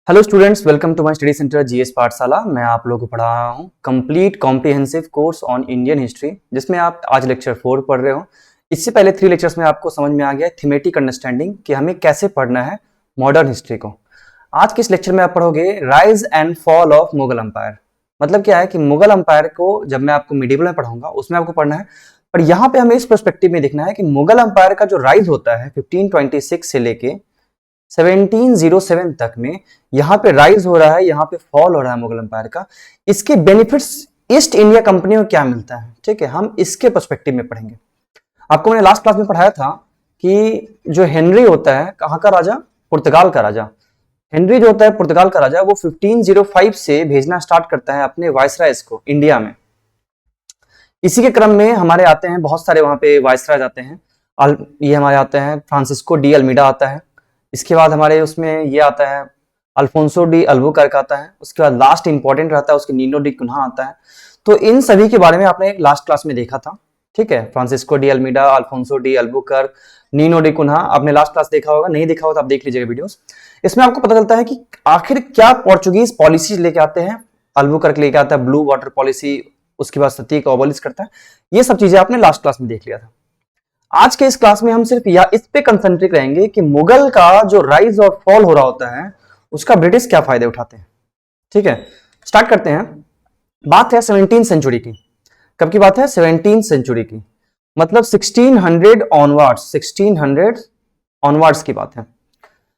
Hello students, welcome to my study centre GS Pathshala. मैं आप लोगों को पढ़ा रहा हूँ complete comprehensive course on Indian history, जिसमें आप आज लेक्चर 4 पढ़ रहे हो। इससे पहले 3 लेक्चर्स में आपको समझ में आ गया थीमेटिक अंडरस्टैंडिंग कि हमें कैसे पढ़ना है मॉडर्न हिस्ट्री को। आज के इस लेक्चर में आप पढ़ोगे rise and fall of Mughal umpire. मतलब क्या है कि मुगल अंपायर को जब मैं आपको मिडिवल में पढ़ाऊंगा उसमें आपको पढ़ना है, पर यहाँ पे हमें इस पर्सपेक्टिव में देखना है कि मुगल अंपायर का जो राइज होता है 1526 से लेके 1707 तक में यहां पे राइज हो रहा है, यहां पे फॉल हो रहा है मुगल एम्पायर का। इसके बेनिफिट्स ईस्ट इंडिया कंपनी को क्या मिलता है, ठीक है, हम इसके पर्सपेक्टिव में पढ़ेंगे। आपको मैंने लास्ट क्लास में पढ़ाया था कि जो हेनरी होता है कहां का राजा, पुर्तगाल का राजा। हेनरी जो होता है पुर्तगाल का राजा, वो 1505 से भेजना स्टार्ट करता है अपने वायसरायज को इंडिया में। इसी के क्रम में हमारे आते हैं बहुत सारे वहां पे वायसरायज आते हैं। ये हमारे आते हैं फ्रांसिस्को डी अल्मीडा आता है। इसके बाद हमारे उसमें ये आता है अल्फोंसो डी अल्बुकर्क आता है। उसके बाद लास्ट इंपॉर्टेंट रहता है उसके नीनो डी कुन्हा आता है। तो इन सभी के बारे में आपने लास्ट क्लास में देखा था, ठीक है। Francisco de Almeida, Alfonso de Albuquerque, Nino da Cunha आपने लास्ट क्लास देखा होगा। नहीं देखा हो तो आप देख लीजिएगा वीडियोस। इसमें आपको पता चलता है कि आखिर क्या पोर्चुगीज पॉलिसीज लेके आते हैं। अल्बुकर्क लेके आता है ब्लू वाटर पॉलिसी, उसके बाद सती को अबॉलिश करता है। ये सब चीजें आपने लास्ट क्लास में देख लिया था। आज के इस क्लास में हम सिर्फ इस पे कंसंट्रेट रहेंगे कि मुगल का जो राइज और फॉल हो रहा होता है उसका ब्रिटिश क्या फायदे उठाते हैं, ठीक है। स्टार्ट करते हैं। बात है 17th सेंचुरी की। कब की बात है? 17th सेंचुरी की, मतलब 1600 ऑनवर्ड्स, 1600 ऑनवर्ड्स की बात है।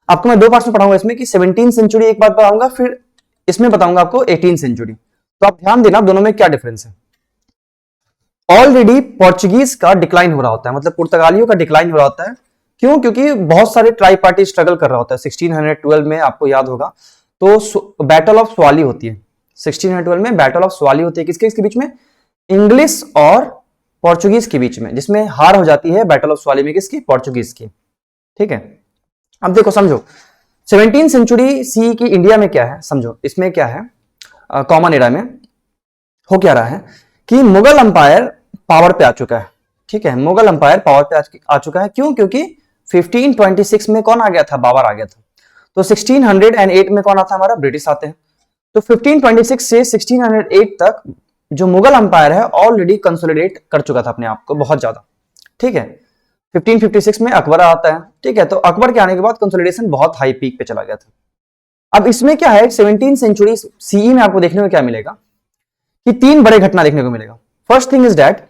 आपको मैं 2 पार्ट्स में पढ़ाऊंगा इसमें कि 17th सेंचुरी एक बात बताऊंगा, फिर इसमें बताऊंगा आपको 18th सेंचुरी। तो आप ध्यान देना दोनों में क्या डिफरेंस है। ऑलरेडी पोर्चुगीज का डिक्लाइन हो रहा होता है, मतलब पुर्तगालियों का डिक्लाइन हो रहा होता है। क्यों? क्योंकि बहुत सारे ट्राई पार्टी स्ट्रगल कर रहा होता है। 1612 में आपको याद होगा तो बैटल ऑफ स्वाली होती है। 1612 में बैटल ऑफ स्वाली होती है। किसके बीच में? इंग्लिश और पोर्चुगीज के बीच में, जिसमें हार हो जाती है बैटल ऑफ स्वाली में। किसकी? पोर्चुगीज की, ठीक है। अब देखो, समझो 17th सेंचुरी सी की इंडिया में क्या है, समझो इसमें क्या है। कॉमन एरा में हो क्या रहा है कि मुगल अंपायर पावर पे आ चुका है, ठीक है। मुगल अंपायर पावर पे आ चुका है। क्यों? क्योंकि 1526 में कौन आ गया था? बाबर आ गया था। तो 1608 में कौन आता है? हमारा ब्रिटिश आते हैं। तो 1526 से 1608 तक जो मुगल अंपायर है ऑलरेडी कंसोलिडेट कर चुका था अपने आप को बहुत ज्यादा, ठीक है। 1556 में अकबर आता है, ठीक है। तो अकबर के आने के बाद कंसोलिडेशन बहुत हाई पीक पे चला गया था। अब इसमें क्या है, 17th सेंचुरी सीई में आपको देखने को क्या मिलेगा कि 3 बड़े घटना देखने को मिलेगा। फर्स्ट थिंग इज दैट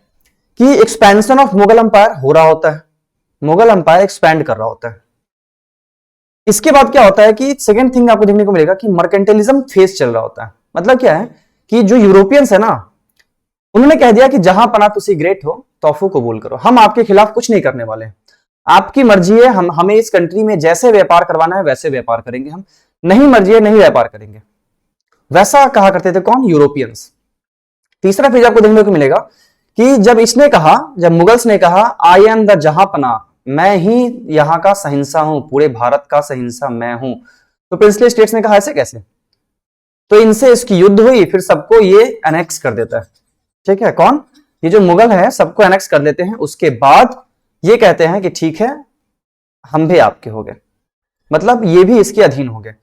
कि एक्सपेंशन ऑफ मुगल अंपायर हो रहा होता है। मुगल अंपायर एक्सपैंड कर रहा होता है। इसके बाद क्या होता है कि सेकंड थिंग आपको देखने को मिलेगा कि मर्केंटलिज्म फेज चल रहा होता है। मतलब क्या है कि जो यूरोपियंस है ना, उन्होंने कह दिया कि जहां पना तुसी ग्रेट हो, तोफू कबूल करो। हम आपके खिलाफ कुछ नहीं करने वाले, आपकी मर्जी है। हमें इस कंट्री में जैसे व्यापार करवाना है वैसे व्यापार करेंगे, हम नहीं मर्जी है नहीं व्यापार करेंगे। वैसा कहा करते थे कौन? यूरोपियंस। तीसरा फेज आपको देखने को मिलेगा कि जब मुगल्स ने कहा आई एम द जहांपना, मैं ही यहां का सहिंसा हूं, पूरे भारत का सहिंसा मैं हूं, तो प्रिंसली स्टेट्स ने कहा ऐसे कैसे? तो इनसे इसकी युद्ध हुई, फिर सबको ये एनेक्स कर देता है, ठीक है। कौन? ये जो मुगल है सबको एनेक्स कर देते हैं। उसके बाद ये कहते हैं कि ठीक है हम भी आपके हो गए, मतलब ये भी इसके अधीन हो गए।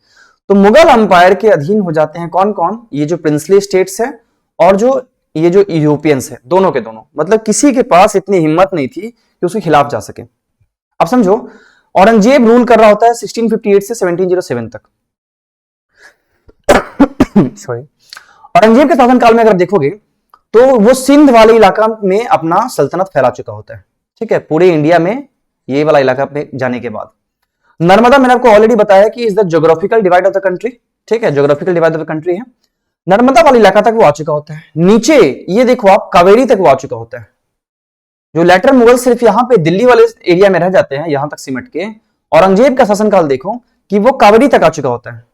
तो मुगल अंपायर के अधीन हो जाते हैं कौन कौन? ये जो प्रिंसली स्टेट्स है और ये जो यूरोपियंस है, दोनों के दोनों। मतलब किसी के पास इतनी हिम्मत नहीं थी कि उसके खिलाफ जा सके। अब समझो, औरंगजेब रूल कर रहा होता है 1658 से 1707 तक। सॉरी। औरंगजेब के शासनकाल में अगर देखोगे तो वो सिंध वाले इलाका में अपना सल्तनत फैला चुका होता है, ठीक है, पूरे इंडिया में। ये वाला इलाका पे जाने के बाद नर्मदा, मैंने आपको ऑलरेडी बताया कि is the geographical divide of the country, ठीक है, geographical divide of the country है। नर्मदा वाले इलाका तक वो आ चुका होता है। नीचे ये देखो आप, कावेरी तक वो आ चुका होता है। जो लेटर मुगल सिर्फ यहां पे दिल्ली वाले एरिया में रह जाते हैं, यहां तक सिमट के। औरंगजेब का शासनकाल देखो कि वो कावेरी तक आ चुका होता है।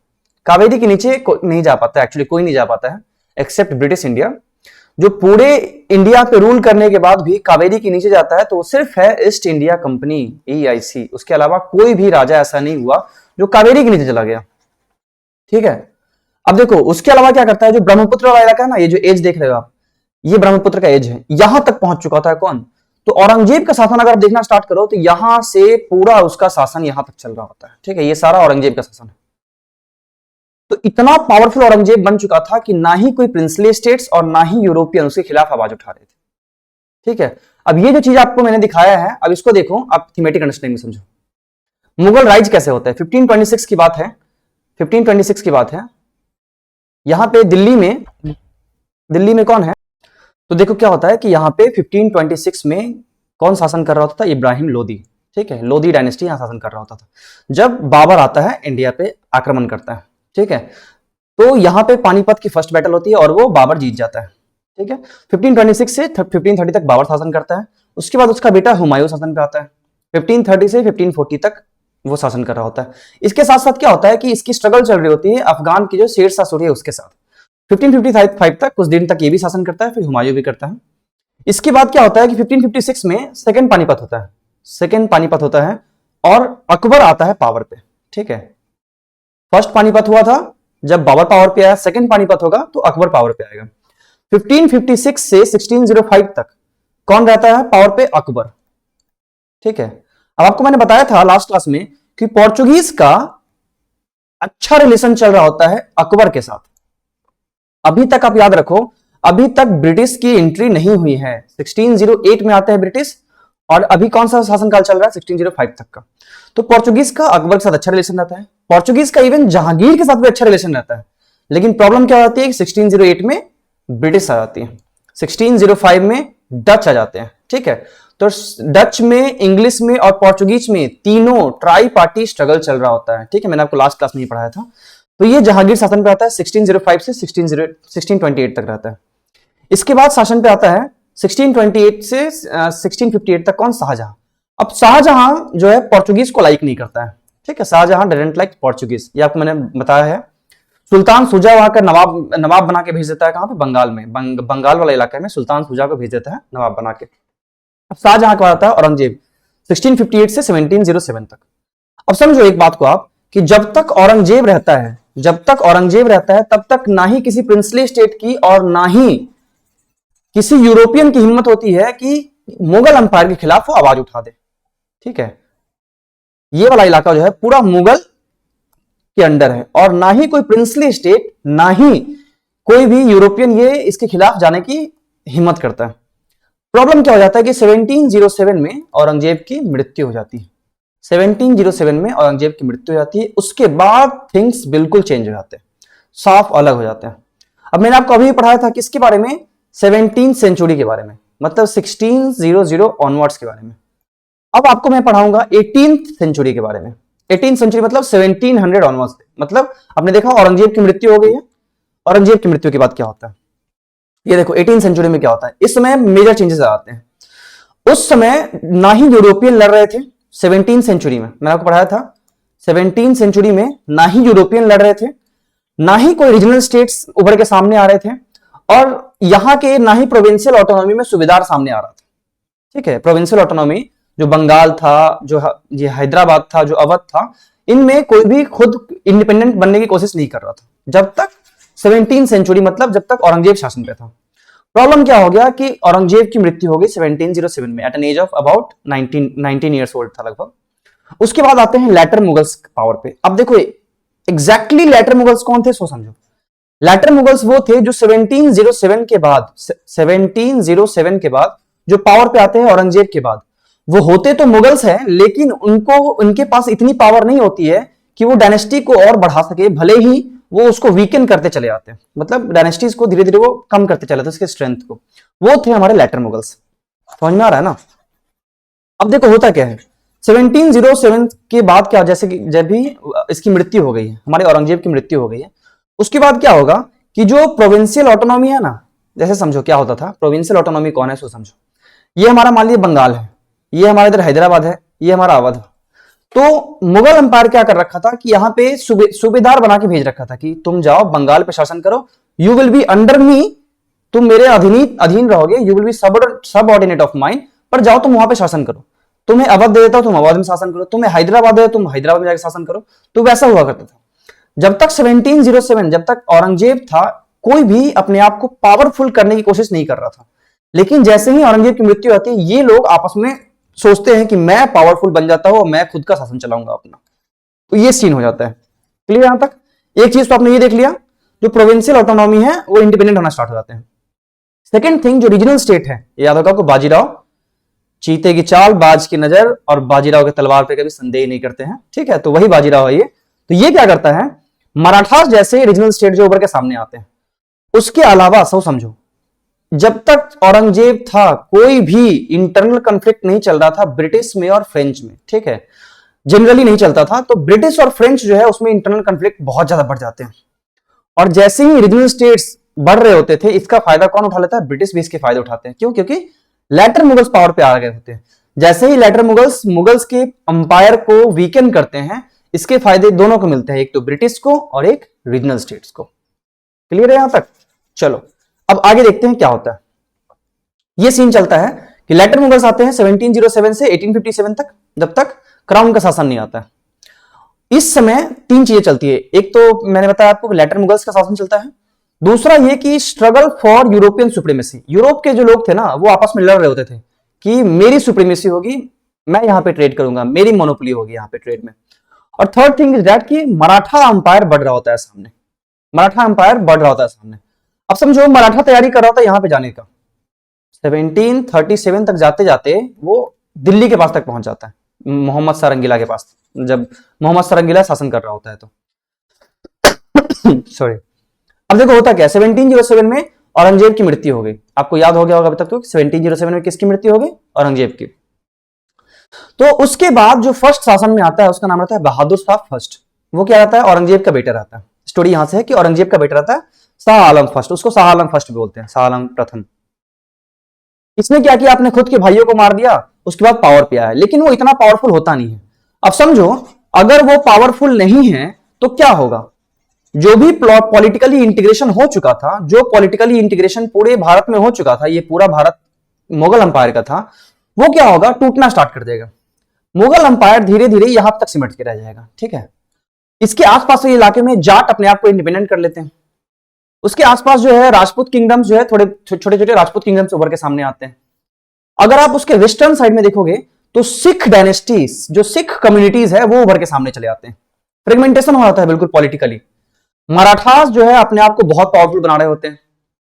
कावेरी के नीचे नहीं जा पाता है, एक्चुअली कोई नहीं जा पाता है एक्सेप्ट ब्रिटिश इंडिया। जो पूरे इंडिया पे रूल करने के बाद भी कावेरी के नीचे जाता है तो वो सिर्फ है ईस्ट इंडिया कंपनी, EIC। उसके अलावा कोई भी राजा ऐसा नहीं हुआ जो कावेरी के नीचे चला गया, ठीक है। अब देखो उसके अलावा क्या करता है, जो ब्रह्मपुत्र वाला इलाका है ना, ये जो एज देख रहे हो आप, ये ब्रह्मपुत्र का एज है, यहां तक पहुंच चुका होता है कौन? तो औरंगजेब का शासन अगर देखना स्टार्ट करो तो यहां से पूरा उसका शासन यहां तक चल रहा होता है, ठीक है। ये सारा औरंगजेब का शासन है। इतना पावरफुल औरंगजेब बन चुका था कि ना ही कोई प्रिंसली स्टेट्स और ना ही यूरोपियन उसके खिलाफ आवाज उठा रहे थे। ठीक है, अब ये जो चीज आपको मैंने दिखाया है, अब इसको देखो, आप थीमेटिक अंडरस्टैंडिंग में समझो। मुगल राइज कैसे होता है? 1526 की बात है, 1526 की बात है। यहां पे दिल्ली में कौन है? तो देखो क्या होता है कि यहां पे 1526 में कौन शासन कर रहा होता था? इब्राहिम लोदी। ठीक है, लोदी डायनेस्टी यहां शासन कर रहा होता था जब बाबर आता है इंडिया पे आक्रमण करता है। ठीक है, तो यहां पे पानीपत की फर्स्ट बैटल होती है और वो बाबर जीत जाता है। ठीक है, 1526 से 1530 तक बाबर शासन करता है। उसके बाद उसका बेटा हुमायूं शासन पे आता है। 1530 से 1540 तक वो शासन कर रहा होता है। इसके साथ साथ क्या होता है कि इसकी स्ट्रगल चल रही होती है अफगान की जो शेर शाह सूरी है उसके साथ। 1555 तक कुछ दिन तक ये भी शासन करता है, फिर हुमायूं भी करता है। इसके बाद क्या होता है कि 1556 में सेकंड पानीपत होता है, सेकंड पानीपत होता है और अकबर आता है पावर पे। ठीक है, फर्स्ट पानीपत हुआ था जब बाबर पावर पे आया, सेकंड पानीपत होगा तो अकबर पावर पे आएगा। 1556 से 1605 तक कौन रहता है पावर पे? अकबर। ठीक है, अब आपको मैंने बताया था लास्ट क्लास में कि पोर्चुगीज का अच्छा रिलेशन चल रहा होता है अकबर के साथ। अभी तक आप याद रखो, अभी तक ब्रिटिश की एंट्री नहीं हुई है। 1608 में आते हैं ब्रिटिश और अभी कौन सा शासनकाल चल रहा है? 1605 तक का। तो पोर्चुगीज का अकबर के साथ अच्छा रिलेशन रहता है, पोर्चुगीज का इवन जहांगीर के साथ भी अच्छा रिलेशन रहता है। लेकिन प्रॉब्लम क्या होती है कि 1608 में ब्रिटिश आ जाती है, 1605 में डच आ जाते हैं। ठीक है, तो डच में, इंग्लिश में और पोर्चुगीज में तीनों ट्राई पार्टी स्ट्रगल चल रहा होता है। ठीक है, मैंने आपको लास्ट क्लास में ही पढ़ाया था। तो ये जहांगीर शासन पे आता है 1605 से 1628 तक रहता है। इसके बाद शासन पे आता है 1628 से 1658 तक कौन? शाहजहां। अब शाहजहां जो है पोर्चुगीज को लाइक नहीं करता है। ठीक है, शाहजहां डिडंट लाइक पोर्चुगीज, ये आपको मैंने बताया है। सुल्तान शुजा वहां का नवाब बना के भेज देता है। कहां पे? बंगाल में, बंगाल वाला इलाका में सुल्तान शुजा को भेज देता है नवाब बना के। अब शाहजहां का आता है औरंगजेब 1658 से 1707 तक। अब समझो एक बात को आप कि जब तक औरंगजेब रहता है, तब तक ना ही किसी प्रिंसली स्टेट की और ना ही किसी यूरोपियन की हिम्मत होती है कि मुगल अंपायर के खिलाफ वो आवाज उठा दे। ठीक है, ये वाला इलाका जो है पूरा मुगल के अंडर है और ना ही कोई प्रिंसली स्टेट, ना ही कोई भी यूरोपियन ये इसके खिलाफ जाने की हिम्मत करता है। प्रॉब्लम क्या हो जाता है कि 1707 में औरंगजेब की मृत्यु हो जाती है। 1707 में औरंगजेब की मृत्यु हो जाती है। उसके बाद थिंग्स बिल्कुल चेंज हो जाते हैं, साफ अलग हो जाते हैं। अब मैंने आपको अभी पढ़ाया था किसके बारे में? 17th सेंचुरी के बारे में, मतलब 1600 ऑनवर्ड्स के बारे में। अब आपको मैं पढ़ाऊंगा 18th सेंचुरी के बारे में। 18th सेंचुरी मतलब 1700 ऑनवर्ड्स। मतलब आपने देखा औरंगजेब की मृत्यु हो गई है, औरंगजेब की मृत्यु के बाद क्या होता है? ये देखो 18th सेंचुरी में क्या होता है। इस समय मेजर चेंजेस आते हैं। उस समय ना ही यूरोपियन लड़ रहे थे। 17th सेंचुरी में मैंने आपको पढ़ाया था, 17th सेंचुरी में ना ही यूरोपियन लड़ रहे थे, ना ही कोई रीजनल स्टेट्स उभर के सामने आ रहे थे और यहां के ना ही प्रोविंशियल ऑटोनॉमी में सुबेदार सामने आ रहा था। ठीक है, प्रोविंशियल ऑटोनॉमी जो बंगाल था, जो ये हैदराबाद था, जो अवध था, इनमें कोई भी खुद इंडिपेंडेंट बनने की कोशिश नहीं कर रहा था जब तक 17th सेंचुरी, मतलब जब तक औरंगजेब शासन पे था। प्रॉब्लम क्या हो गया कि औरंगजेब की मृत्यु हो गई 1707 में at an age of about 19 years old था लगभग। उसके बाद आते हैं लेटर मुगल्स पावर पे। अब देखो एग्जैक्टली लेटर मुगल्स कौन थे सो समझो। लेटर मुगल्स वो थे जो 1707 के बाद जो पावर पे आते हैं औरंगजेब के बाद। वो होते तो मुगल्स हैं लेकिन उनके पास इतनी पावर नहीं होती है कि वो डायनेस्टी को और बढ़ा सके, भले ही वो उसको वीकन करते चले जाते हैं, मतलब डायनेस्टीज को धीरे धीरे वो कम करते चले जाते उसके स्ट्रेंथ को। वो थे हमारे लेटर मुगल्स। समझ में आ रहा है ना? अब देखो होता क्या है 1707 के बाद क्या, जैसे कि जब भी इसकी मृत्यु हो गई है, हमारे औरंगजेब की मृत्यु हो गई है, उसके बाद क्या होगा कि जो प्रोविंशियल ऑटोनॉमी है ना, जैसे समझो क्या होता था, प्रोविंशियल ऑटोनॉमी कौन है सो समझो। ये हमारा मान लीजिए बंगाल है, ये हमारे इधर हैदराबाद है, ये हमारा अवध। तो मुगल अंपायर क्या कर रखा था कि यहां पे सूबेदार बना के भेज रखा था कि तुम जाओ बंगाल पे शासन करो, यू विल बी अंडर मी, तुम मेरे अधीन रहोगे, you will be subordinate of mine, पर जाओ तुम वहां पे शासन करो। तुम्हें अवध दे देता हूं, तुम अवध में शासन करो, तुम्हें हैदराबाद दे, तुम हैदराबाद में जाकर शासन करो। तो वैसा हुआ करता था। जब तक 1707, जब तक औरंगजेब था, कोई भी अपने आप को पावरफुल करने की कोशिश नहीं कर रहा था। लेकिन जैसे ही औरंगजेब की मृत्यु होती है, ये लोग आपस में सोचते हैं कि मैं पावरफुल बन जाता हूं और मैं खुद का शासन चलाऊंगा अपना। तो ये सीन हो जाता है। क्लियर यहां तक? एक चीज तो आपने ये देख लिया, जो प्रोविंशियल ऑटोनॉमी है वो इंडिपेंडेंट होना स्टार्ट हो जाते हैं। सेकेंड थिंग, जो रीजनल स्टेट है, याद होगा आपको, बाजीराव, चीते की चाल, बाज की नजर, और बाजीराव के तलवार पे कभी संदेह नहीं करते हैं, ठीक है, तो वही बाजीराव है ये। तो ये क्या करता है, मराठास जैसे रीजनल स्टेट जो उभर के सामने आते हैं। उसके अलावा सब समझो, जब तक औरंगजेब था कोई भी इंटरनल कॉन्फ्लिक्ट नहीं चल रहा था ब्रिटिश में और फ्रेंच में, ठीक है, जनरली नहीं चलता था। तो ब्रिटिश और फ्रेंच जो है उसमें इंटरनल कॉन्फ्लिक्ट बहुत ज्यादा बढ़ जाते हैं, और जैसे ही रीजनल स्टेट्स बढ़ रहे होते थे, इसका फायदा कौन उठा लेता है, ब्रिटिश भी इसके फायदे उठाते हैं। क्यों? क्योंकि लेटर मुगल्स पावर पे आ गए होते हैं। जैसे ही लेटर मुगल्स के अंपायर को वीकेंड करते हैं, इसके फायदे दोनों को मिलते हैं, एक तो ब्रिटिश को और एक रीजनल स्टेट्स को। क्लियर है यहां तक? चलो अब आगे देखते हैं क्या होता है। यह सीन चलता है कि लेटर मुगल्स आते हैं 1707 से 1857 तक, जब तक क्राउन का शासन नहीं आता है। इस समय तीन चीजें चलती है, एक तो मैंने बताया आपको लेटर मुगल्स का शासन चलता है, दूसरा ये कि struggle for European supremacy, Europe के जो लोग थे ना वो आपस में लड़ रहे होते थे कि मेरी सुप्रीमेसी होगी, मैं यहां पे ट्रेड करूंगा, मेरी मोनोपोली होगी यहां पे ट्रेड में। और थर्ड थिंग इज दैट कि मराठा अंपायर बढ़ रहा होता है सामने, मराठा अंपायर बढ़ रहा होता है सामने। अब समझो मराठा तैयारी कर रहा था यहां पे जाने का, 1737 तक जाते जाते वो दिल्ली के पास तक पहुंच जाता है, मोहम्मद सारंगीला के पास, जब मोहम्मद सारंगीला शासन कर रहा होता है तो सॉरी। अब देखो होता क्या, 1707 में औरंगजेब की मृत्यु हो गई, आपको याद हो गया होगा अभी तक तो 1707 में किसकी मृत्यु हो गई, औरंगजेब की। तो उसके बाद जो फर्स्ट शासन में आता है उसका नाम रहता है बहादुर शाह फर्स्ट। वो क्या रहता है, औरंगजेब का बेटा रहता है। स्टोरी यहां से है कि औरंगजेब का बेटा रहता है शाह आलम फर्स्ट, उसको शाह आलम फर्स्ट बोलते हैं, शाह आलम प्रथम। इसने क्या किया, अपने खुद के भाइयों को मार दिया, उसके बाद पावर पे आया, लेकिन वो इतना पावरफुल होता नहीं है। अब समझो अगर वो पावरफुल नहीं है तो क्या होगा, जो भी पॉलिटिकली इंटीग्रेशन हो चुका था, जो पॉलिटिकली इंटीग्रेशन पूरे भारत में हो चुका था, ये पूरा भारत मुगल अंपायर का था, वो क्या होगा, टूटना स्टार्ट कर देगा। मुगल अंपायर धीरे धीरे यहां तक सिमट के रह जाएगा, ठीक है। इसके आसपास के इलाके में जाट अपने आप को इंडिपेंडेंट कर लेते हैं। उसके आसपास जो है राजपूत किंगडम्स जो है, थोड़े छोटे छोटे राजपूत किंगडम्स उभर के सामने आते हैं। अगर आप उसके वेस्टर्न साइड में देखोगे तो सिख डायनेस्टीज, जो सिख कम्युनिटीज है, वो उभर के सामने चले आते हैं। फ्रेगमेंटेशन हो जाता है बिल्कुल पॉलिटिकली। मराठास जो है अपने आप को बहुत पावरफुल बना रहे होते हैं,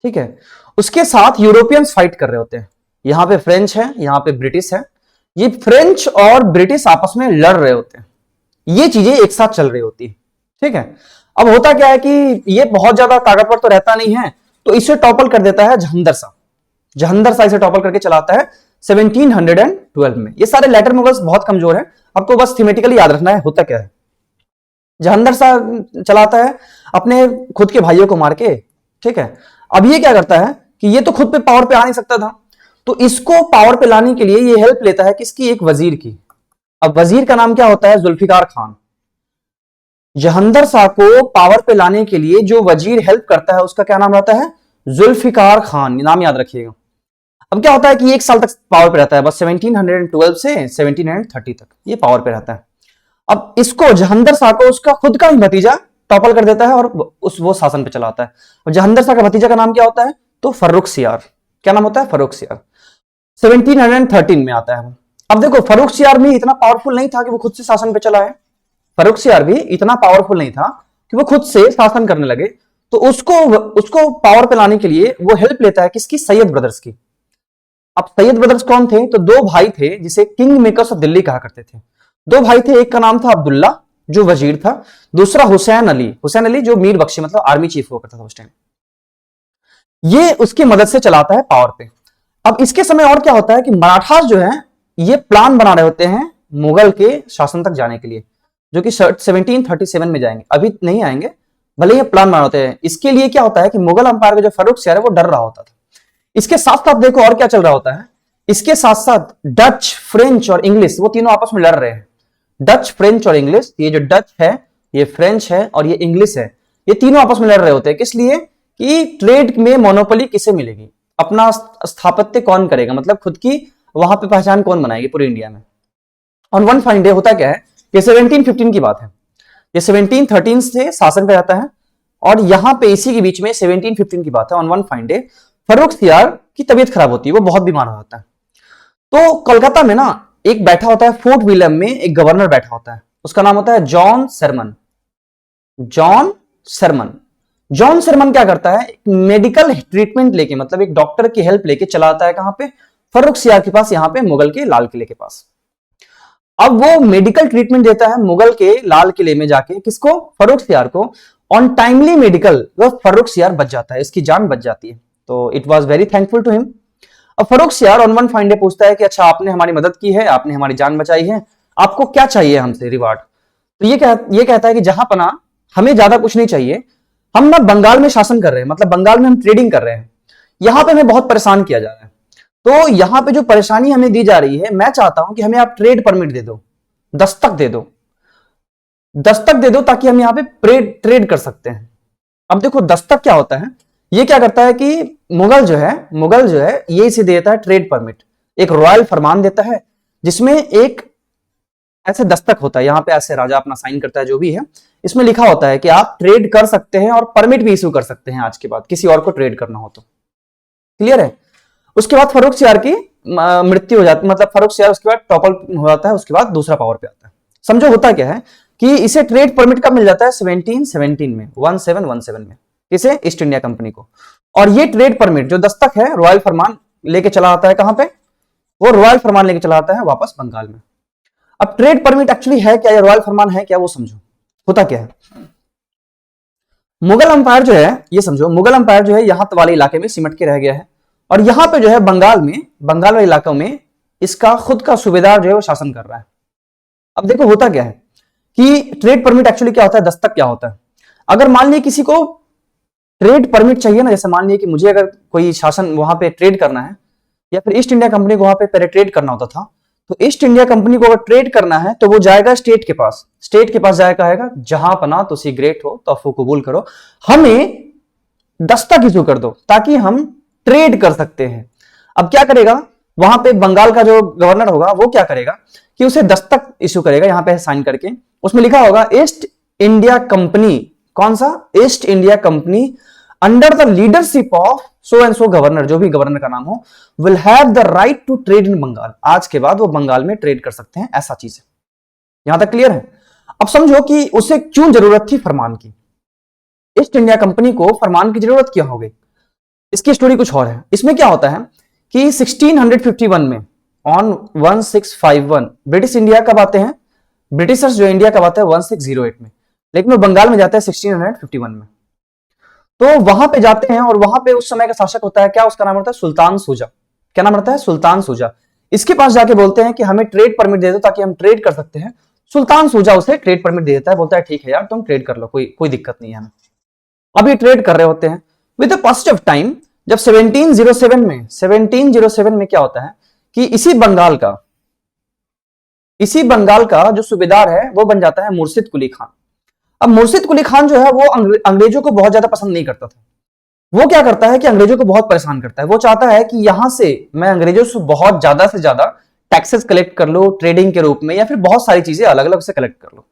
ठीक है। उसके साथ यूरोपियंस फाइट कर रहे होते हैं, यहां पे फ्रेंच है, यहां पे ब्रिटिश है। ये फ्रेंच और ब्रिटिश आपस में लड़ रहे होते हैं, ये चीजें एक साथ चल रही होती है, ठीक है। अब होता क्या है कि ये बहुत ज्यादा ताकतवर तो रहता नहीं है, तो इसे टॉपल कर देता है जहंदर शाह। जहंदर शाह इसे टॉपल करके चलाता है 1712 में। ये सारे लेटर मुगल्स बहुत कमजोर हैं, आपको बस थीमेटिकली याद रखना है होता क्या है। जहंदर शाह चलाता है अपने खुद के भाइयों को मार के, ठीक है। अब ये क्या करता है कि ये तो खुद पे पावर पे आ नहीं सकता था, तो इसको पावर पे लाने के लिए ये हेल्प लेता है किसकी, एक वजीर की। अब वजीर का नाम क्या होता है, जुल्फिकार खान। जहंदर शाह को पावर पे लाने के लिए जो वजीर हेल्प करता है उसका क्या नाम रहता है, जुल्फिकार खान, नाम याद रखिएगा। अब क्या होता है कि एक साल तक पावर पे रहता है, बस 1712 से 1730 तक ये पावर पे रहता है। अब इसको जहंदर शाह को उसका खुद का ही भतीजा टॉपल कर देता है और वो शासन पे चलाता है। और जहंदर शाह का भतीजा का नाम क्या होता है, तो फर्रुखसियार। क्या नाम होता है, फर्रुखसियार। 1713 में आता है वो। अब देखो फर्रुखसियार भी इतना पावरफुल नहीं था कि वो खुद से शासन पे चला है, फर्रुखसियार भी इतना पावरफुल नहीं था कि वो खुद से शासन करने लगे, तो उसको पावर पे लाने के लिए वो हेल्प लेता है किसकी, सैयद ब्रदर्स की। अब सैयद ब्रदर्स कौन थे, तो दो भाई थे जिसे किंग मेकर्स ऑफ दिल्ली कहा करते थे। दो भाई थे, एक का नाम था अब्दुल्ला जो वजीर था, दूसरा हुसैन अली, हुसैन अली जो मीर बख्शी मतलब आर्मी चीफ हुआ करता था उस टाइम। ये उसकी मदद से चलाता है पावर पे। अब इसके समय और क्या होता है कि मराठास जो है ये प्लान बना रहे होते हैं मुगल के शासन तक जाने के लिए, जो कि 1737 में जाएंगे, अभी नहीं आएंगे, भले ये प्लान बना होते हैं। इसके लिए क्या होता है कि मुगल अंपायर का जो फर्रुखसियार है वो डर रहा होता था। इसके साथ साथ देखो और क्या चल रहा होता है, इसके साथ साथ डच, फ्रेंच और इंग्लिश वो तीनों आपस में लड़ रहे हैं। डच, फ्रेंच और इंग्लिश, ये जो डच है, ये फ्रेंच है और ये इंग्लिश है, ये तीनों आपस में लड़ रहे होते हैं। किस लिए कि ट्रेड में मोनोपोली किसे मिलेगी, अपना स्थापत्य कौन करेगा, मतलब खुद की वहां पे पहचान कौन बनाएगी पूरे इंडिया में। ऑन वन फाइन डे होता क्या है, ये 1715 की बात है, ये 1713 से शासन पे रहता है और यहां पे इसी के बीच में 1715 की बात है। On one fine day Farrukhsiyar की तबीयत खराब होती है, वो बहुत बीमार हो जाता है। तो कोलकाता में ना एक बैठा होता है, फोर्ट विलियम में एक गवर्नर बैठा होता है, उसका नाम होता है John Surman. John Surman. John Surman क्या करता है, मेडिकल ट्रीटमेंट लेके, मतलब एक डॉक्टर की हेल्प लेके चला आता है कहां पे, फर्रुखसियार के पास, यहां पे मुगल के लाल किले के पास। अब वो मेडिकल ट्रीटमेंट देता है मुगल के लाल किले में जाके, किसको, फर्रुखसियार को। ऑन टाइमली मेडिकल, वो फर्रुखसियार बच जाता है, इसकी जान बच जाती है। तो it was very thankful to him. अब Farrukhsiyar on one fine day पूछता है कि अच्छा आपने हमारी मदद की है, आपने हमारी जान बचाई है, आपको क्या चाहिए हमसे रिवार्ड। तो ये कहता है कि जहां पना हमें ज्यादा कुछ नहीं चाहिए, हम ना बंगाल में शासन कर रहे हैं, मतलब बंगाल में हम ट्रेडिंग कर रहे हैं, यहां पे हमें बहुत परेशान किया जा रहा है। तो यहां पे जो परेशानी हमें दी जा रही है, मैं चाहता हूं कि हमें आप ट्रेड परमिट दे दो, दस्तक दे दो, दस्तक दे दो, ताकि हम यहां पे ट्रेड कर सकते हैं। अब देखो दस्तक क्या होता है, ये क्या करता है कि मुगल जो है ये इसे देता है ट्रेड परमिट, एक रॉयल फरमान देता है जिसमें एक ऐसे दस्तक होता है, यहां पे ऐसे राजा अपना साइन करता है, जो भी है इसमें लिखा होता है कि आप ट्रेड कर सकते हैं और परमिट भी इशू कर सकते हैं आज के बाद, किसी और को ट्रेड करना हो तो। क्लियर है। उसके बाद फर्रुखसियार की मृत्यु हो जाती, मतलब फर्रुखसियार उसके बाद टॉपल हो जाता है, उसके बाद दूसरा पावर पे आता है। समझो होता क्या है कि इसे ट्रेड परमिट कब मिल जाता है, 1717 में, 1717 में, इसे ईस्ट इंडिया कंपनी को। और ये ट्रेड परमिट जो दस्तक है, रॉयल फरमान लेके चला आता है कहां पे, वो रॉयल फरमान लेके चला आता है वापस बंगाल में। अब ट्रेड परमिट एक्चुअली है क्या, या रॉयल फरमान है क्या, वो समझो होता क्या है। मुगल अंपायर जो है, ये समझो, मुगल अंपायर जो है यहां वाले इलाके में सिमट के रह गया है, और यहां पे जो है बंगाल वाले इलाकों में इसका खुद का सूबेदार जो है वो शासन कर रहा है। अब देखो होता क्या है कि ट्रेड परमिट एक्चुअली क्या होता है, दस्तक क्या होता है। अगर मान लीजिए किसी को ट्रेड परमिट चाहिए ना, जैसे मान लीजिए कि मुझे अगर कोई शासन वहां पे ट्रेड करना है, या फिर ईस्ट इंडिया कंपनी को वहां पे पहले ट्रेड करना होता था, तो ईस्ट इंडिया कंपनी को अगर ट्रेड करना है तो वो जाएगा स्टेट के पास जाएगा, कहेगा जहां पना तुसी ग्रेट हो तो अफो कबूल करो, हमें दस्तक इशू कर दो ताकि हम ट्रेड कर सकते हैं। अब क्या करेगा, वहां पे बंगाल का जो गवर्नर होगा वो क्या करेगा कि उसे दस्तक इशू करेगा, यहां पे साइन करके, उसमें लिखा होगा ईस्ट इंडिया कंपनी, कौन सा, east India company under the leadership of so and so governor, जो भी गवर्नर का नाम हो, will have the right to trade in Bengal. आज के बाद वो बंगाल में ट्रेड कर सकते हैं, ऐसा चीज है। यहां तक क्लियर है। अब समझो कि उसे क्यों जरूरत थी फरमान की, ईस्ट इंडिया कंपनी को फरमान की जरूरत क्यों हो गई, इसकी स्टोरी कुछ और है। इसमें क्या होता है कि 1651 में ऑन 1651 ब्रिटिश इंडिया कब आते हैं, ब्रिटिशर्स जो इंडिया कब आते हैं 1608 में, लेकिन वो बंगाल में जाते हैं 1651 में। तो वहां पे जाते हैं और वहां पे उस समय का शासक होता है क्या, उसका नाम होता है सुल्तान सूजा। क्या नाम रहता है, सुल्तान सूजा। इसके पास जाके बोलते हैं कि हमें ट्रेड परमिट दे दो ताकि हम ट्रेड कर सकते हैं। सुल्तान सूजा उसे ट्रेड परमिट दे देता है, बोलता है ठीक है यार तुम ट्रेड कर लो, कोई दिक्कत नहीं है हमें। अब ये ट्रेड कर रहे होते हैं with the passage of time. जब 1707 में क्या होता है कि इसी बंगाल का जो सूबेदार है वो बन जाता है मुर्शिद कुली खान। अब मुर्शिद कुली खान जो है वो अंग्रेजों को बहुत ज्यादा पसंद नहीं करता था। वो क्या करता है कि अंग्रेजों को बहुत परेशान करता है। वो चाहता है कि यहां से मैं अंग्रेजों से बहुत ज्यादा से ज्यादा टैक्सेस कलेक्ट कर लो ट्रेडिंग के रूप में, या फिर बहुत सारी चीजें अलग अलग से कलेक्ट कर लो।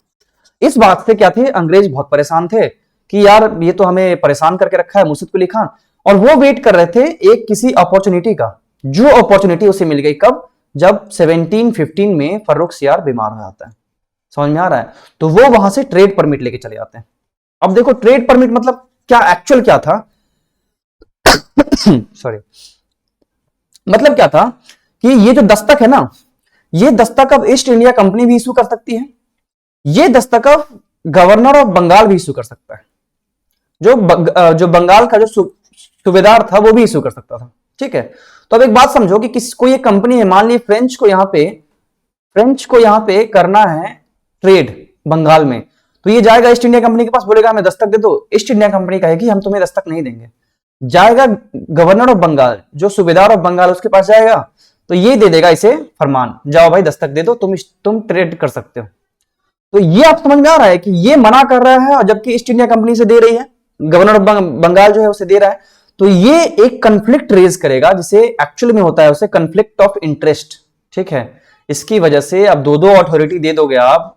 इस बात से क्या थे, अंग्रेज बहुत परेशान थे कि यार ये तो हमें परेशान करके रखा है मुर्शिद कुली खान। और वो वेट कर रहे थे एक किसी अपॉर्चुनिटी का, जो अपॉर्चुनिटी उसे मिल गई कब, जब 1715 में फर्रुखसियार बीमार हो जाता है। समझ में आ रहा है। तो वो वहां से ट्रेड परमिट लेके चले जाते हैं। अब देखो ट्रेड परमिट मतलब क्या, एक्चुअल क्या था सॉरी, मतलब क्या था कि ये जो दस्तक है ना, ये दस्तक अब ईस्ट इंडिया कंपनी भी इशू कर सकती है, ये दस्तक अब गवर्नर ऑफ बंगाल भी इशू कर सकता है, जो बंगाल का जो सूबेदार था वो भी इशू कर सकता था। ठीक है। तो अब एक बात समझो कि कोई एक कंपनी है, मान ली फ्रेंच को यहां पे करना है ट्रेड बंगाल में, तो ये जाएगा ईस्ट इंडिया कंपनी के पास, बोलेगा हमें दस्तक दे दो। ईस्ट इंडिया कंपनी कहेगी हम तुम्हें दस्तक नहीं देंगे। जाएगा गवर्नर ऑफ बंगाल, जो सूबेदार ऑफ बंगाल, उसके पास जाएगा तो ये दे देगा इसे फरमान, जाओ भाई दस्तक दे दो, तुम ट्रेड कर सकते हो। तो ये आप समझ में आ रहा है कि ये मना कर रहा है, और जबकि ईस्ट इंडिया कंपनी से दे रही है, गवर्नर ऑफ बंगाल जो है उसे दे रहा है। तो ये एक कंफ्लिक्ट रेज करेगा, जिसे एक्चुअल में होता है उसे कंफ्लिक्ट ऑफ इंटरेस्ट। ठीक है। इसकी वजह से अब दो अथॉरिटी दे दोगे आप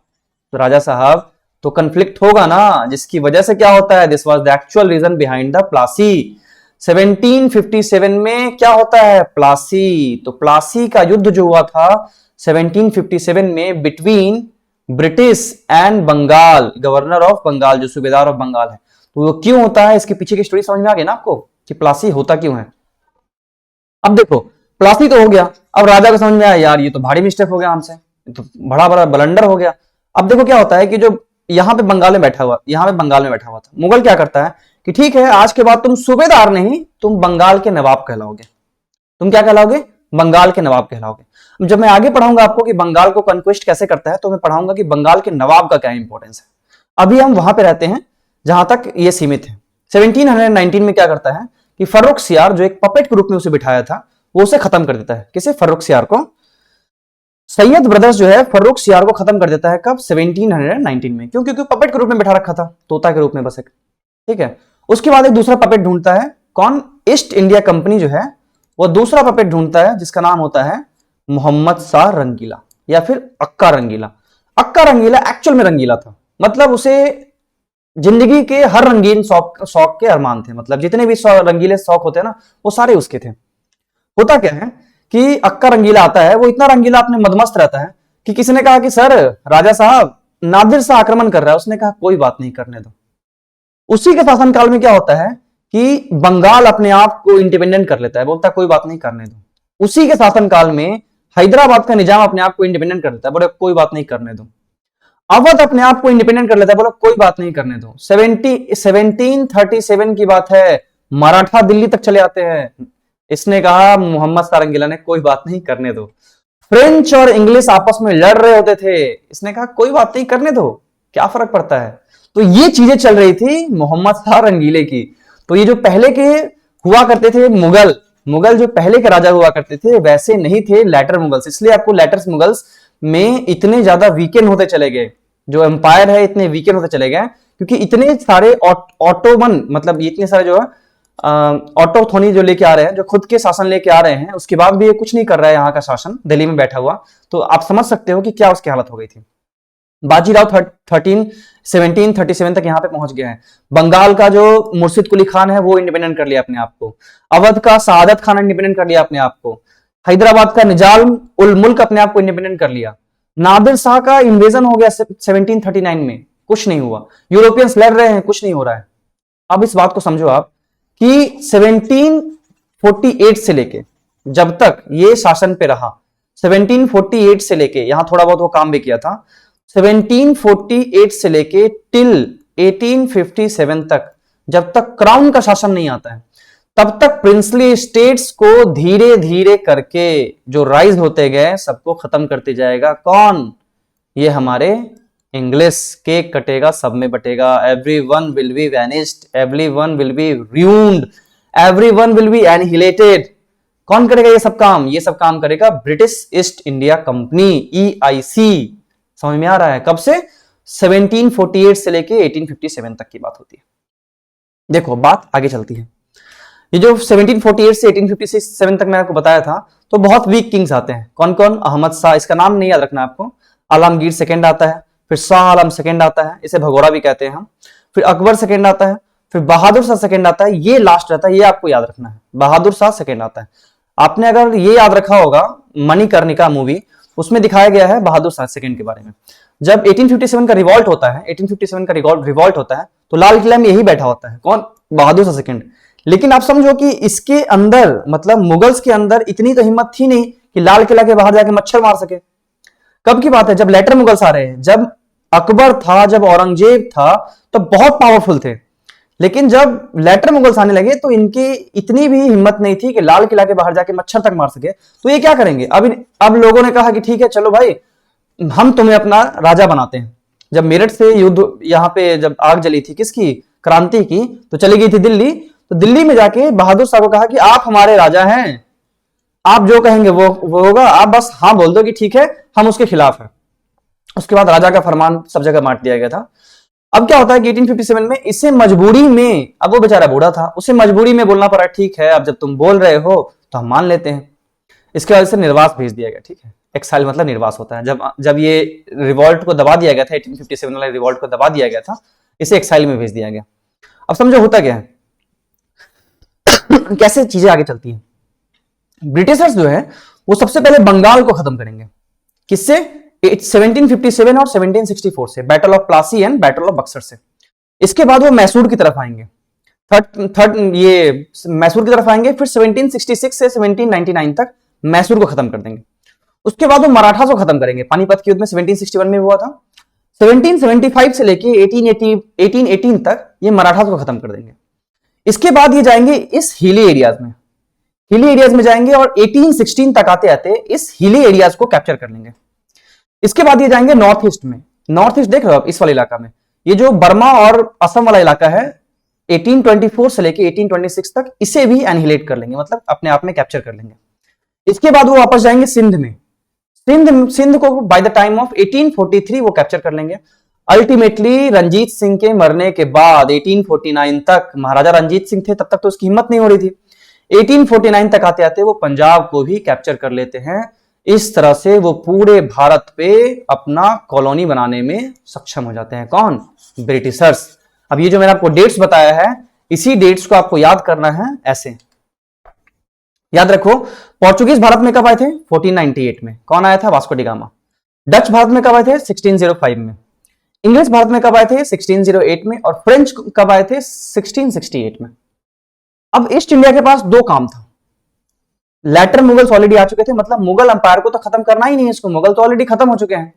तो राजा साहब, तो कंफ्लिक्ट होगा ना, जिसकी वजह से क्या होता है, this was the actual reason behind the Plassey. 1757 में क्या होता है, प्लासी। तो प्लासी का युद्ध जो हुआ था 1757 में between British and Bengal, governor of Bengal जो सूबेदार ऑफ बंगाल है। तो वो क्यों होता है, इसके पीछे की स्टोरी समझ में आ गई ना आपको कि प्लासी होता क्यों है। अब देखो प्लासी तो हो गया, अब राजा को समझ में आया यार ये तो भारी मिस्टेक हो गया हमसे, ये तो बड़ा बड़ा ब्लंडर हो गया। अब देखो क्या होता है कि जो यहाँ पे बंगाल में बैठा हुआ, यहाँ पे बंगाल में बैठा हुआ था मुगल, क्या करता है कि ठीक है आज के बाद तुम सूबेदार नहीं, तुम बंगाल के नवाब कहलाओगे। तुम क्या कहलाओगे, बंगाल के नवाब कहलाओगे। जब मैं आगे पढ़ाऊंगा आपको कि बंगाल को कन्क्वेस्ट कैसे करता है, तो मैं पढ़ाऊंगा कि बंगाल के नवाब का क्या इंपॉर्टेंस है। अभी हम वहां पे रहते हैं जहां तक ये सीमित है। 1719 में क्या करता है कि फर्रुख सियार जो एक पपेट के रूप में उसे बिठाया था, वो उसे खत्म कर देता है। किसे, फर्रुख सियार को। सैयद ब्रदर्स जो है फर्रुख सियार को खत्म कर देता है कब, 1719 में। क्यों, क्योंकि पपेट के रूप में बिठा रखा था, तोता के रूप में बस एक, ठीक है। उसके बाद एक दूसरा पपेट ढूंढता है, कौन, ईस्ट इंडिया कंपनी जो है वो दूसरा पपेट ढूंढता है जिसका नाम होता है मोहम्मद शाह रंगीला या फिर अक्का रंगीला। अक्का रंगीला एक्चुअल में रंगीला था, मतलब उसे जिंदगी के हर रंगीन शौक के अरमान थे, मतलब जितने भी रंगीले शौक होते हैं ना वो सारे उसके थे। होता क्या है कि अक्का रंगीला आता है, वो इतना रंगीला अपने मदमस्त रहता है कि किसी ने कहा कि सर राजा साहब नादिर शाह आक्रमण कर रहा है। उसने कहा कोई बात नहीं, करने दो। उसी के शासनकाल में क्या होता है कि बंगाल अपने आप को इंडिपेंडेंट कर लेता है, बोलता है कोई बात नहीं, करने दो। उसी के शासनकाल में हैदराबाद का निजाम अपने आप को इंडिपेंडेंट कर लेता है, बोले कोई बात नहीं, करने दो। अवध अपने आप को इंडिपेंडेंट कर लेता है, बोला कोई बात नहीं, करने दो। 1737 की बात है, मराठा दिल्ली तक चले आते हैं। इसने कहा मोहम्मद शाह रंगीला ने कोई बात नहीं, करने दो। फ्रेंच और इंग्लिश आपस में लड़ रहे होते थे, इसने कहा कोई बात नहीं, करने दो, क्या फर्क पड़ता है। तो ये चीजें चल रही थी मोहम्मद शाह रंगीले की। तो ये जो पहले के हुआ करते थे मुगल जो पहले के राजा हुआ करते थे वैसे नहीं थे लेटर मुगल्स, इसलिए आपको लेटर्स मुगल्स में इतने ज्यादा वीकेंड होते चले गए, जो एम्पायर है इतने वीकेंड होते चले गए, क्योंकि इतने सारे ऑटोमन, मतलब इतने सारे जो है ऑटोथोनी जो लेके आ रहे हैं, जो खुद के शासन लेके आ रहे हैं, उसके बाद भी ये कुछ नहीं कर रहा है यहाँ का शासन, दिल्ली में बैठा हुआ। तो आप समझ सकते हो कि क्या उसकी हालत हो गई थी। बाजीराव 1737 तक यहाँ पे पहुंच गया है। बंगाल का जो मुर्शिद कुली खान है वो इंडिपेंडेंट कर लिया अपने आप को। अवध का सआदत खान इंडिपेंडेंट कर लिया अपने आप को। हैदराबाद का निजाम उल मुल्क अपने आप को इंडिपेंडेंट कर लिया। नादिर शाह का इन्वेजन हो गया 1739 में, कुछ नहीं हुआ। यूरोपियंस लड़ रहे हैं, कुछ नहीं हो रहा है। अब इस बात को समझो आप कि 1748 से लेके जब तक ये शासन पे रहा, 1748 से लेके यहां थोड़ा बहुत वो काम भी किया था, 1748 से लेके टिल 1857 तक, जब तक क्राउन का शासन नहीं आता है, तब तक प्रिंसली स्टेट्स को धीरे धीरे करके जो राइज होते गए सबको खत्म करते जाएगा। कौन, ये हमारे इंग्लिश। केक कटेगा सब में बटेगा। Everyone will be vanished, everyone will be ruined, everyone will be annihilated. कौन करेगा ये सब काम, ये सब काम करेगा British East India company, EIC। समझ में आ रहा है, कब से, 1748 से लेके 1857 तक की बात होती है। देखो बात आगे चलती है। ये जो 1748 से 1857 तक मैंने आपको बताया था, तो बहुत वीक किंग्स आते हैं। कौन कौन, अहमद शाह, इसका नाम नहीं याद रखना आपको, आलमगीर सेकंड आता है, फिर शाह आलम सेकंड आता है, इसे भगोड़ा भी कहते हैं हम, फिर अकबर सेकंड आता है, फिर बहादुर शाह सेकंड आता है, ये लास्ट रहता है, ये आपको याद रखना है, बहादुर शाह सेकंड आता है। आपने अगर ये याद रखा होगा मणिकर्णिका मूवी, उसमें दिखाया गया है बहादुर शाह सेकंड के बारे में। जब 1857 का रिवॉल्ट होता है, 1857 का रिवॉल्ट होता है, तो लाल किला में यही बैठा होता है, कौन, बहादुर शाह सेकंड। लेकिन आप समझो कि इसके अंदर, मतलब मुगल्स के अंदर इतनी तो हिम्मत थी नहीं कि लाल किला के बाहर जाके मच्छर मार सके। कब की बात है, जब लेटर मुगल्स आ रहे हैं, जब अकबर था, जब औरंगजेब था, तो बहुत पावरफुल थे। लेकिन जब लेटर मुगल्स आने लगे तो इनकी इतनी भी हिम्मत नहीं थी कि लाल किला के बाहर जाके मच्छर तक मार सके। तो ये क्या करेंगे, अब लोगों ने कहा कि ठीक है चलो भाई, हम तुम्हें अपना राजा बनाते हैं। जब मेरठ से युद्ध, यहाँ पे जब आग जली थी किसकी, क्रांति की, तो चली गई थी दिल्ली। तो दिल्ली में जाके बहादुर शाह को कहा कि आप हमारे राजा हैं, आप जो कहेंगे वो होगा, आप बस हाँ बोल दो कि ठीक है हम उसके खिलाफ हैं। उसके बाद राजा का फरमान सब जगह बांट दिया गया था। अब क्या होता है कि 1857 में इसे मजबूरी में, अब वो बेचारा बूढ़ा था, उसे मजबूरी में बोलना पड़ा, ठीक है अब जब तुम बोल रहे हो तो हम मान लेते हैं। इसके वजह से निर्वास भेज दिया गया, ठीक है, एक्साइल मतलब निर्वास होता है। जब ये रिवॉल्ट को दबा दिया गया था, 1857 वाले रिवॉल्ट को दबा दिया गया था, इसे एक्साइल में भेज दिया गया। अब समझो होता क्या है कैसे चीजें आगे चलती हैं। ब्रिटिशर्स जो है वो सबसे पहले बंगाल को खत्म करेंगे, किससे, 1757 और 1764 से, battle of Plassey and battle of Buxar से। इसके बाद वो मैसूर की तरफ आएंगे, थर्ड ये मैसूर की तरफ आएंगे, फिर 1766 से 1799 तक मैसूर को खत्म कर देंगे। उसके बाद वो मराठा को खत्म करेंगे, पानीपत के युद्ध में 1761 में हुआ था। 1775 से लेके 1818 तक ये मराठा को खत्म कर देंगे। इसके बाद ये जाएंगे इस हिली एरियाज में, हिली एरियाज में जाएंगे और 1816 तक आते आते इस हिली एरियाज को कैप्चर कर लेंगे। इसके बाद ये जाएंगे नॉर्थ ईस्ट में, नॉर्थ ईस्ट देख रहे हो आप, इस वाले इलाका में, ये जो बर्मा और असम वाला इलाका है 1824 से लेके 1826 तक, इसे भी एनिहिलेट कर लेंगे, मतलब अपने आप में कैप्चर कर लेंगे। इसके बाद वो वापस जाएंगे सिंध में, सिंध को बाय द टाइम ऑफ 1843 वो कैप्चर कर लेंगे। अल्टीमेटली रंजीत सिंह के मरने के बाद 1849 तक, महाराजा रंजीत सिंह थे तब तक तो उसकी हिम्मत नहीं हो रही थी, 1849 तक आते आते वो पंजाब को भी कैप्चर कर लेते हैं। इस तरह से वो पूरे भारत पे अपना कॉलोनी बनाने में सक्षम हो जाते हैं। कौन? ब्रिटिशर्स। अब ये जो मैंने आपको डेट्स बताया है, इसी डेट्स को आपको याद करना है ऐसे। याद रखो, पोर्चुगीज भारत में कब आए थे? 1498 में। कौन आया था? Vasco D gamma. Dutch Bharat में कब आए थे? 1605 में। इंग्लिश भारत में कब आए थे? 1608 में। और फ्रेंच कब आए थे? 1668 में। अब ईस्ट इंडिया के पास दो काम था। लेटर मुगल्स ऑलरेडी आ चुके थे, मतलब मुगल अंपायर को तो खत्म करना ही नहीं है, इसको मुगल तो ऑलरेडी खत्म हो चुके हैं,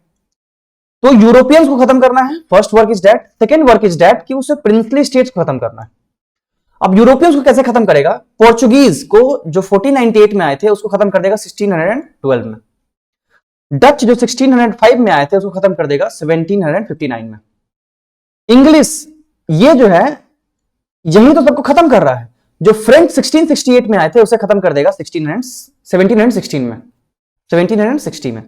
तो यूरोपियंस को खत्म करना है। First work is that. Second work is that कि उसे प्रिंसली स्टेट्स को खत्म करना है। अब यूरोपियंस को कैसे खत्म करेगा? पोर्चुगीज को जो 1498 में आए थे उसको खत्म कर देगा 1612 में। डच जो 1605 में आए थे उसको खत्म कर देगा 1759 में। इंग्लिश ये जो है यही तो सबको खत्म कर रहा है। जो फ्रेंच 1668 में आए थे उसे खत्म कर देगा 1716 में, 1760 में।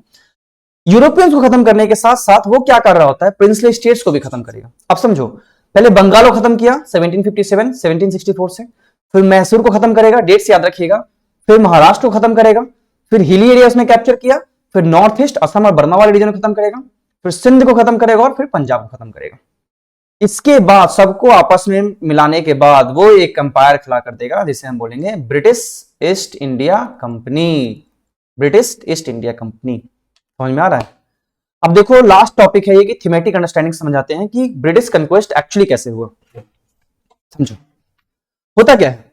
यूरोपियंस को खत्म करने के साथ साथ वो क्या कर रहा होता है? प्रिंसली स्टेट्स को भी खत्म करेगा। अब समझो, पहले बंगाल को खत्म किया 1757 1764 से, फिर मैसूर को खत्म करेगा, डेट्स याद रखिएगा, फिर महाराष्ट्र को खत्म करेगा, फिर हिली एरिया उसने कैप्चर किया, फिर नॉर्थ ईस्ट असम और बर्मा वाले रीजन को खत्म करेगा, फिर सिंध को खत्म करेगा और फिर पंजाब को खत्म करेगा। इसके बाद सबको आपस में मिलाने के बाद वो एक अंपायर खड़ा कर देगा जिसे हम बोलेंगे British East India company. British East India company. समझ में आ रहा है? अब देखो लास्ट टॉपिक है ये कि थीमेटिक अंडरस्टैंडिंग समझाते हैं कि ब्रिटिश कन्क्वेस्ट एक्चुअली कैसे हुआ। समझो होता क्या है।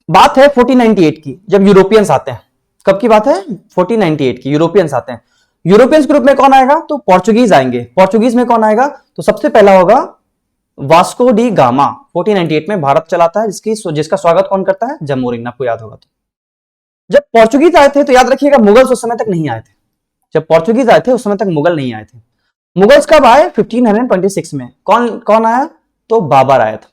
बात है 1498 की, जब यूरोपियंस आते हैं। कब की बात है? 1498 की। यूरोपियंस आते हैं। यूरोपियंस ग्रुप में कौन आएगा? तो पोर्चुगीज आएंगे। पोर्चुगीज में कौन आएगा? तो सबसे पहला होगा वास्को डी गामा। 1498 में भारत चलाता है, जिसका स्वागत कौन करता है? जमोरिन। आपको याद होगा। तो जब पोर्चुगीज आए थे तो याद रखिएगा मुगल्स उस समय तक नहीं आए थे। जब पोर्चुगीज आए थे उस समय तक मुगल नहीं आए थे। मुगल्स कब आए? 1526 में। कौन आया? तो बाबर आया था।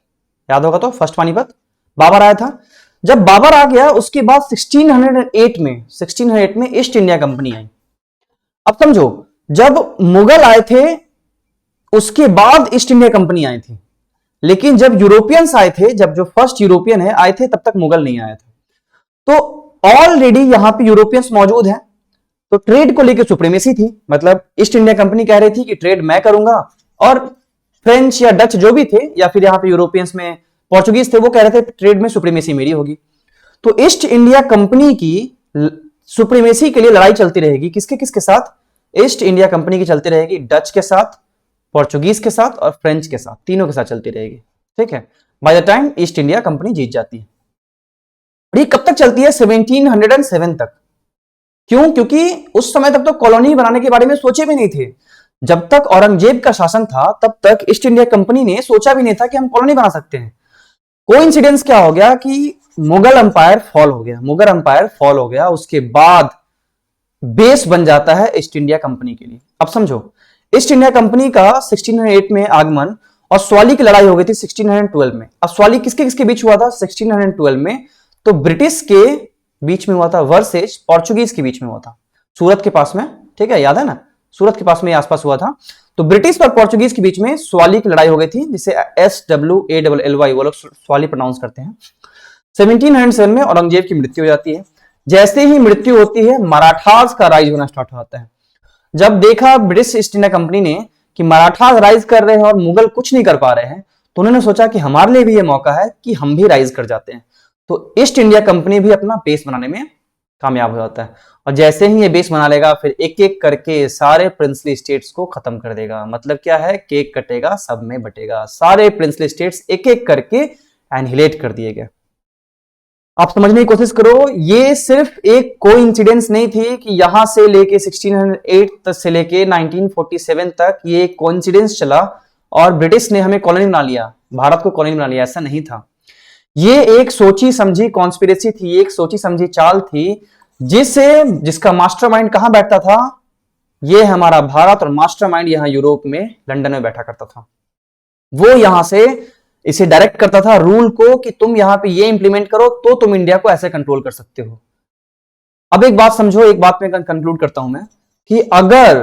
याद होगा तो फर्स्ट पानीपत बाबर आया था। जब बाबर आ गया उसके बाद 1608 में ईस्ट इंडिया कंपनी आई। अब समझो, जब मुगल आए थे उसके बाद ईस्ट इंडिया कंपनी आई थी, लेकिन जब यूरोपियंस आए थे, जब जो फर्स्ट यूरोपियन है आए थे, तब तक मुगल नहीं आया था। तो ऑलरेडी यहां पे यूरोपियंस मौजूद हैं, तो ट्रेड को लेकर सुप्रीमेसी थी। मतलब ईस्ट इंडिया कंपनी कह रही थी कि ट्रेड मैं करूंगा, और फ्रेंच या डच जो भी थे या फिर यहां पे यूरोपियंस में पोर्चुगीज थे वो कह रहे थे ट्रेड में सुप्रीमेसी मेरी होगी। तो ईस्ट इंडिया कंपनी की सुप्रीमेसी के लिए लड़ाई चलती रहेगी। किसके साथ? ईस्ट इंडिया कंपनी की चलती रहेगी डच के साथ, पोर्चुगीज के साथ और फ्रेंच के साथ, तीनों के साथ चलती रहेगी। ठीक है। By the time East India company जीत जाती है। और ये कब तक चलती है? 1707 तक। क्यों? क्योंकि उस समय तक तो कॉलोनी बनाने के बारे में सोचे भी नहीं थे। जब तक औरंगजेब का शासन था तब तक ईस्ट इंडिया कंपनी ने सोचा भी नहीं था कि हम कॉलोनी बना सकते हैं। कोइंसिडेंस क्या हो गया कि मुगल अंपायर फॉल हो गया। मुगल अंपायर फॉल हो गया, उसके बाद बेस बन जाता है ईस्ट इंडिया कंपनी के लिए। अब समझो, ईस्ट इंडिया कंपनी का 1608 में आगमन और स्वाली की लड़ाई हो गई थी 1612 में। अब स्वाली किसके बीच हुआ था? 1612 में तो ब्रिटिश के बीच में हुआ था वर्सेस पोर्चुगीज के बीच में हुआ था, सूरत के पास में। ठीक है, याद है ना? सूरत के पास में आसपास हुआ था। तो ब्रिटिश और पोर्चुगीज के बीच में स्वाली की लड़ाई हो गई थी, जिसे SWALLY वो लोग स्वाली प्रोनाउंस करते हैं। 1707 में औरंगजेब की मृत्यु हो जाती है। जैसे ही मृत्यु होती है मराठास का राइज होना स्टार्ट हो जाता है। जब देखा ब्रिटिश ईस्ट इंडिया कंपनी ने कि मराठास राइज कर रहे हैं और मुगल कुछ नहीं कर पा रहे हैं, तो उन्होंने सोचा कि हमारे लिए भी यह मौका है कि हम भी राइज कर जाते हैं। तो ईस्ट इंडिया कंपनी भी अपना बेस बनाने में कामयाब हो जाता है। और जैसे ही ये बेस बना लेगा फिर एक एक करके सारे प्रिंसली स्टेट्स को खत्म कर देगा। मतलब क्या है, केक कटेगा सब में बटेगा, सारे प्रिंसली स्टेट्स एक एक करके एनिहिलेट कर दिए गए। आप समझने की कोशिश करो, ये सिर्फ एक कोइंसिडेंस नहीं थी कि यहां से लेके 1608 तक से लेके 1947 तक ये कोइंसिडेंस चला और ब्रिटिश ने हमें कॉलोनी बना लिया, भारत को कॉलोनी बना लिया, ऐसा नहीं था। ये एक सोची समझी कॉन्स्पिरेसी थी, एक सोची समझी चाल थी जिसका मास्टरमाइंड कहां बैठता था, ये हमारा भारत, और मास्टरमाइंड यहां यूरोप में लंदन में बैठा करता था। वो यहां से इसे डायरेक्ट करता था रूल को कि तुम यहां पे ये इंप्लीमेंट करो तो तुम इंडिया को ऐसे कंट्रोल कर सकते हो। अब एक बात समझो, एक बात में कंक्लूड करता हूं मैं कि अगर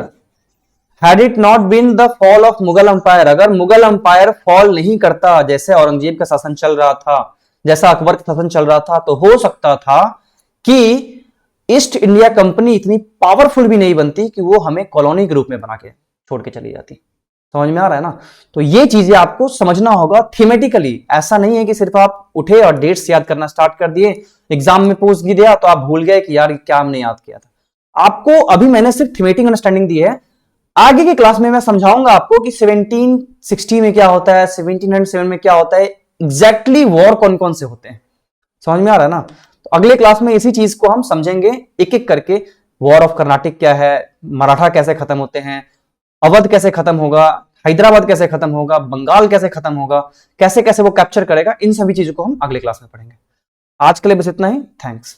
had it not been the fall of Mughal empire, अगर मुगल अंपायर फॉल नहीं करता, जैसे औरंगजेब का शासन चल रहा था, जैसा अकबर का शासन चल रहा था, तो हो सकता था कि ईस्ट इंडिया कंपनी इतनी पावरफुल भी नहीं बनती कि वो हमें कॉलोनी के रूप में बना के छोड़ के चली जाती। समझ में आ रहा है ना? तो ये चीजें आपको समझना होगा थीमेटिकली। ऐसा नहीं है कि सिर्फ आप उठे और डेट्स याद करना स्टार्ट कर दिए, एग्जाम में पूछ भी दिया तो आप भूल गए कि यार क्या हमने याद किया था। आपको अभी मैंने सिर्फ थीमेटिक अंडरस्टैंडिंग दी है, आगे की क्लास में मैं समझाऊंगा आपको कि 1760 में क्या होता है, 1707 में क्या होता है, एग्जैक्टली वॉर कौन कौन से होते हैं। समझ में आ रहा है ना? तो अगले क्लास में इसी चीज को हम समझेंगे एक एक करके। वॉर ऑफ कर्नाटिक क्या है, मराठा कैसे खत्म होते हैं, अवध कैसे खत्म होगा, हैदराबाद कैसे खत्म होगा, बंगाल कैसे खत्म होगा, कैसे कैसे वो कैप्चर करेगा, इन सभी चीजों को हम अगले क्लास में पढ़ेंगे। आज के लिए बस इतना ही। थैंक्स।